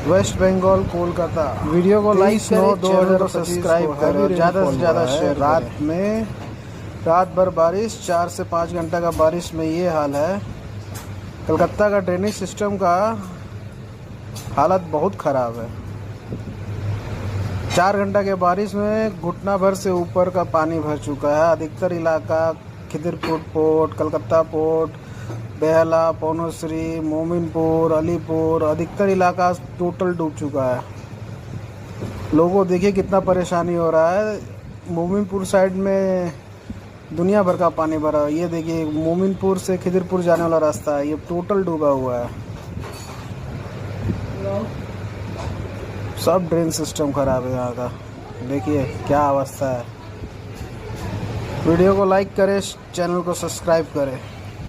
Waste Bengal Kolkata. Video को like करें, channel को सब्सक्राइब करें, ज़्यादा से ज़्यादा शेयर। रात भर बारिश, 4 से 5 घंटा का बारिश में ये हाल है। कलकत्ता का ड्रेनेज सिस्टम का हालत बहुत ख़राब है। 4 घंटा के बारिश में घुटना भर से ऊपर का पानी भर चुका है। अधिकतर इलाका खिदिरपुर पोर्ट, कलकत्ता पोर्ट, बेहला, पौनोश्री, मोमिनपुर, अलीपुर, अधिकतर इलाका टोटल डूब चुका है। लोगों को देखिए कितना परेशानी हो रहा है। मोमिनपुर साइड में दुनिया भर का पानी भरा है। ये देखिए मोमिनपुर से खिदिरपुर जाने वाला रास्ता है, ये टोटल डूबा हुआ है। सब ड्रेन सिस्टम खराब है यहाँ का। देखिए क्या अवस्था है। वीडियो को लाइक करें, चैनल को सब्सक्राइब करें।